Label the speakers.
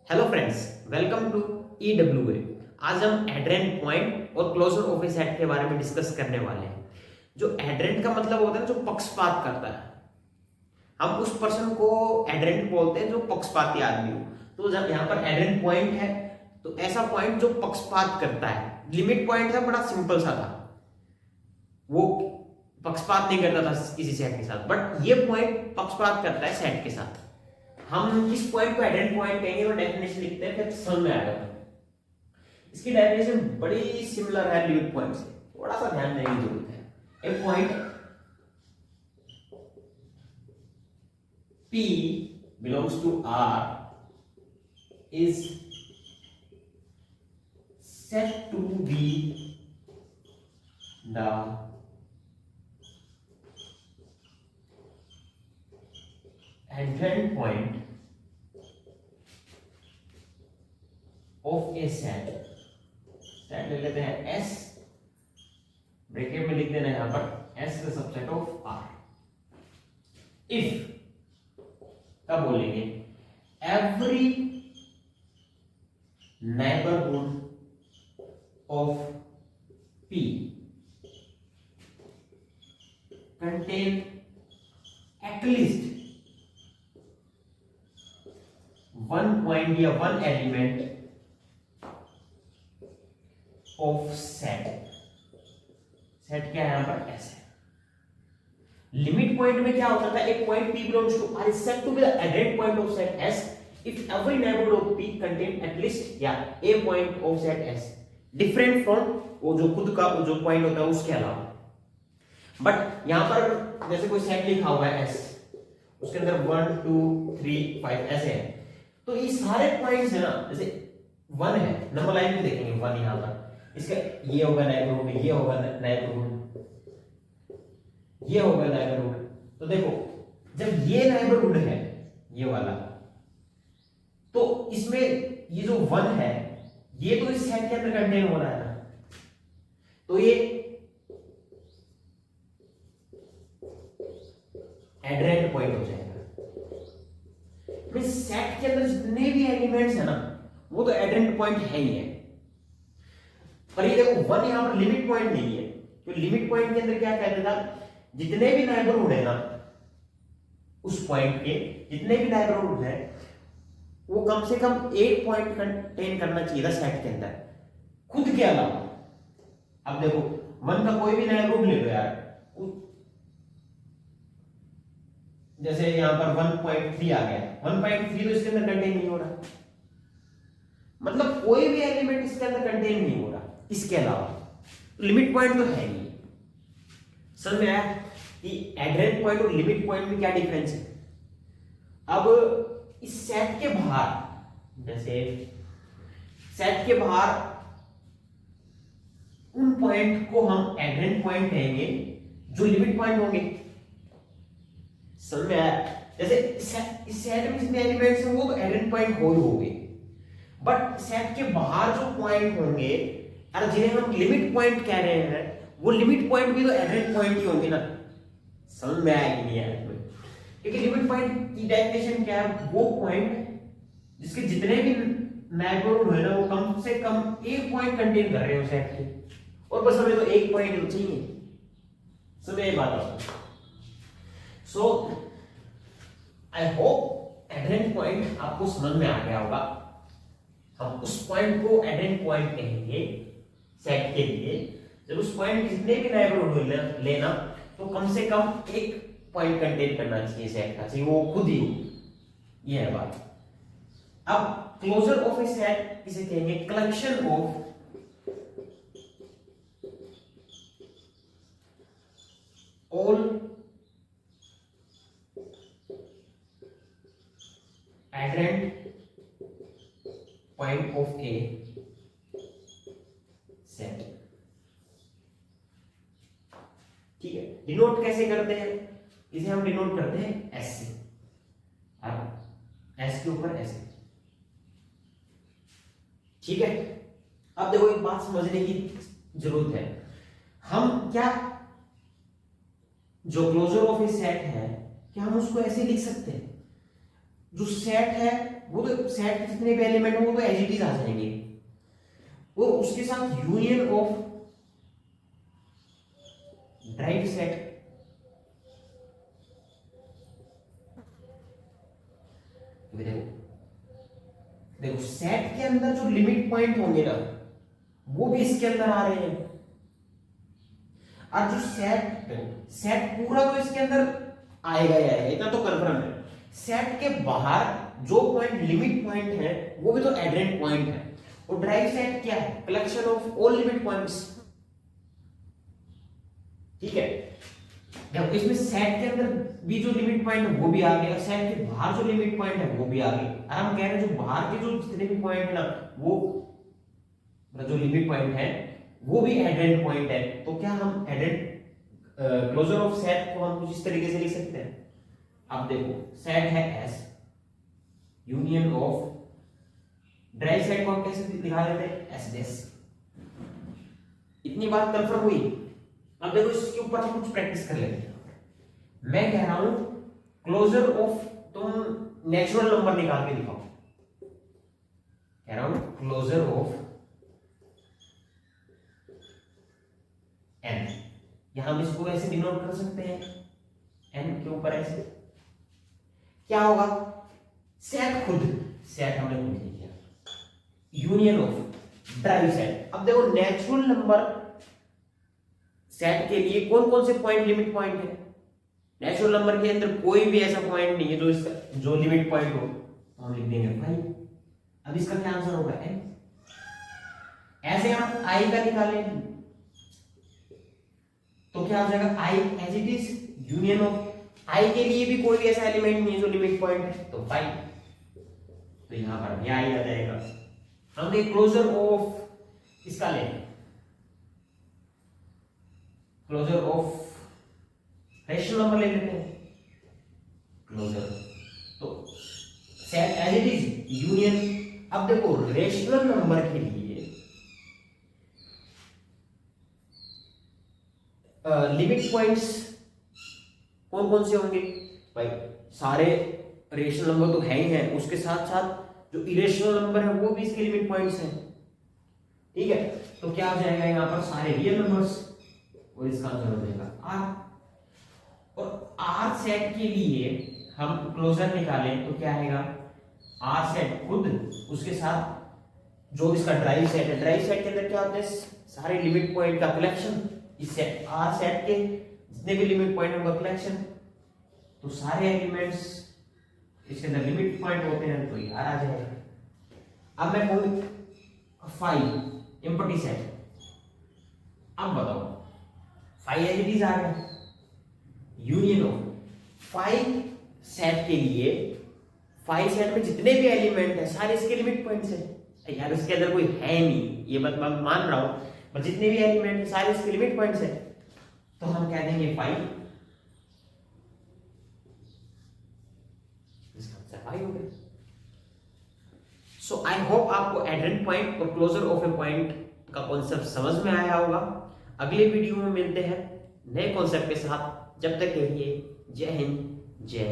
Speaker 1: Hello friends, welcome to EWA। आज हम adherent point और क्लोजर ऑफ ए सेट के बारे में डिस्कस करने वाले हैं। जो एड्रेंट का मतलब होता है जो पक्षपात करता है, हम उस पर्सन को एड्रेंट बोलते हैं जो पक्षपाती आदमी हो। तो जब यहाँ पर एड्रेंट पॉइंट है तो ऐसा पॉइंट जो पक्षपात करता है। लिमिट पॉइंट था, बड़ा सिंपल सा था, वो पक्षपात नहीं करता था किसी सेट के साथ, बट ये पॉइंट पक्षपात करता है सेट के साथ। हम इस पॉइंट को एडेंट पॉइंट कहेंगे और डेफिनेशन लिखते हैं, फिर समझ में आएगा। इसकी डेफिनेशन बड़ी सिमिलर है लिमिट पॉइंट से, थोड़ा सा ध्यान देने की जरूरत है। ए point P belongs to R is said to be the adjoint point of a set ले लेते हैं S, ब्रैकेट में लिख देना है यहां पर S का सबसेट ऑफ R। इफ कब बोलेंगे? Every neighbourhood of P contain at least one point या one element of set. Set क्या है यहां पर? S है। लिमिट पॉइंट में क्या होता था? एक point P belongs to R is said to be the adjoint point of set S if every neighborhood of P contain at least या a point of set S different from वो जो खुद का जो पॉइंट होता है उसके अलावा। बट यहां पर जैसे कोई सेट लिखा हुआ है S, उसके अंदर 1 2 3 5 ऐसे है, तो ये सारे पॉइंट्स है ना, जैसे 1 है, नंबर लाइन में देखेंगे 1 यहां पर, इसका ये होगा नेबरहुड, ये होगा नेबरहुड, ये होगा नेबरहुड। तो देखो जब ये नेबरहुड है ये वाला, तो इसमें ये जो 1 है ये तो इस सेट के अंदर कंटेन हो रहा है ना, तो ये एड्रेंट पॉइंट हो जाएगा। सेट के अंदर जितने भी एलिमेंट्स है ना वो तो एड्रेंट पॉइंट है ही है। पर ये देखो 1 यहां पर लिमिट पॉइंट नहीं है, तो लिमिट पॉइंट के अंदर क्या कहते था, जितने भी नेबरहुड है ना उस पॉइंट के, जितने भी नेबरहुड है वो कम से कम एक पॉइंट कंटेन करना चाहिए था सेट के अंदर खुद के अलावा। अब देखो 1 का कोई भी नेबरहुड ले लो यार, जैसे यहां पर 1.3 आ गया, 1.3 तो इसके अंदर कंटेन नहीं हो रहा, मतलब कोई भी एलिमेंट इसके अंदर कंटेन नहीं हो रहा इसके अलावा, तो लिमिट पॉइंट तो है नहीं। समझ में आया कि एड्रेंट पॉइंट और लिमिट पॉइंट में क्या डिफरेंस है? अब इस सेट के बाहर, जैसे सेट के बाहर उन पॉइंट को हम एड्रेंट पॉइंट कहेंगे जो लिमिट पॉइंट होंगे। समझ में आया? जैसे इस सेट में जितने एलिमेंट्स हैं वो तो एड्रेंट पॉइंट हो ही होंगे, बट सेट के बाहर जो पॉइंट होंगे और जिन्हें हम लिमिट पॉइंट कह रहे हैं, वो लिमिट पॉइंट भी तो एड्रेंट पॉइंट ही होंगे ना। समझ में आया कि नहीं आया? क्योंकि लिमिट पॉइंट की डेफिनेशन क्या है? वो पॉइंट जिसके जितने भी नेबरहुड है ना वो कम से कम एक पॉइंट कंटेन कर रहे हो सेट के, और बस हमें तो एक पॉइंट चाहिए। समझ में बात आपको? सो आई होप एड्रेंट पॉइंट आपको समझ में आ गया होगा। हम उस पॉइंट को एड्रेंट पॉइंट कहेंगे सेट के लिए जब उस पॉइंट जितने भी नेबरहुड लेना तो कम से कम एक पॉइंट कंटेन करना चाहिए सेट का, चाहिए वो खुद ही हो। ये है बात। अब क्लोजर ऑफ ए सेट किसे कहेंगे? Collection of all adherent point of A set. ठीक है, डिनोट कैसे करते हैं? इसे हम डिनोट करते हैं एस से, अब एस के ऊपर एस। ठीक है, अब देखो एक बात समझने की जरूरत है, हम क्या जो क्लोजर ऑफ ए सेट है क्या हम उसको ऐसे लिख सकते हैं? जो सेट है वो तो सेट के जितने भी एलिमेंट हो वो तो एज इट इज आ जाएंगे, और उसके साथ यूनियन ऑफ ड्राइव सेट, देखो देखो सेट के अंदर जो लिमिट पॉइंट होंगे ना वो भी इसके अंदर आ रहे हैं, और जो सेट पूरा तो इसके अंदर आएगा ही आएगा, इतना तो कंफर्म है। सेट के बाहर जो पॉइंट लिमिट पॉइंट है वो भी तो एडरेंट पॉइंट है, और ड्राइव सेट क्या है? Collection of all limit points, ठीक है। देखो इसमें सेट के अंदर भी जो लिमिट पॉइंट है वो भी आ गया, सेट के बाहर जो लिमिट पॉइंट है वो भी आ गया, और हम कह रहे हैं जो बाहर के जो जितने भी पॉइंट है ना वो जो लिमिट पॉइंट है वो भी एडेंट पॉइंट है। तो क्या हम एडेंट क्लोजर ऑफ सेट को हम कुछ इस तरीके से लिख सकते हैं? अब देखो सेट है S, union of drive set को हम कैसे दिखा देते हैं? एस डेस। इतनी बात कंफर्म हुई। अब देखो इसके ऊपर हम कुछ प्रैक्टिस कर लेते हैं। मैं कह रहा हूं क्लोजर ऑफ, तुम नेचुरल नंबर निकाल के दिखाओ। कह रहा हूं क्लोजर ऑफ एन, यहां हम इसको ऐसे डिनोट कर सकते हैं, एन के ऊपर ऐसे। क्या होगा? सेट खुद, सेट हमने खुद लिख दिया, यूनियन ऑफ ड्राइव सेट। अब देखो नेचुरल नंबर सेट के लिए कौन कौन से पॉइंट लिमिट पॉइंट है? नेचुरल नंबर के अंदर कोई भी ऐसा पॉइंट नहीं है जो इसका जो लिमिट पॉइंट हो, तो हम लिख देंगे 5। अब इसका क्या आंसर होगा? एन। ऐसे हम आई का निकालें तो क्या हो जाएगा? I as it is union of, I के लिए भी कोई भी ऐसा एलिमेंट नहीं है जो लिमिट पॉइंट है, तो 5। तो यहां पर यह आई आ जाएगा। हम एक क्लोजर ऑफ इसका लेंगे, क्लोजर ऑफ रेशनल नंबर ले लेते हैं, क्लोजर तो set as it is union. अब देखो रेशनल नंबर के लिए लिमिट पॉइंट्स कौन कौन से होंगे? भाई सारे रेशनल नंबर तो है ही है, उसके साथ साथ जो इरेशनल नंबर है वो भी इसके लिमिट पॉइंट्स हैं, ठीक है। तो क्या हो जाएगा यहाँ पर? सारे रियल नंबर्स, और इसका आंसर हो जाएगा आर। और आर सेट के लिए हम क्लोजर निकालें तो क्या आएगा? आर सेट खुद, उसके साथ जो इसका ड्राइव सेट है, ड्राइव सेट के अंदर क्या होता है? सारे लिमिट पॉइंट का कलेक्शन। इस सेट आर सेट के जितने भी लिमिट पॉइंट होगा कलेक्शन, तो सारे एलिमेंट्स इसके अंदर लिमिट पॉइंट होते हैं, तो यार आ जाएगा। अब मैं कहूं 5 एम्प्टी सेट। अब बताओ 5 एज इट इज आ गया, यूनियन ऑफ 5 सेट के लिए 5 सेट में जितने भी एलिमेंट है सारे इसके लिमिट पॉइंट्स है। यार इसके अंदर कोई है नहीं, ये बात मैं मान रहा हूं, पर जितने भी एलिमेंट है सारे इसके लिमिट पॉइंट्स है, तो हम कह देंगे 5। इसका आंसर 5 हो गया। सो आई होप आपको एडेंट पॉइंट और क्लोजर ऑफ ए पॉइंट का कॉन्सेप्ट समझ में आया होगा। अगले वीडियो में मिलते हैं नए कॉन्सेप्ट के साथ। जब तक के लिए जय हिंद, जय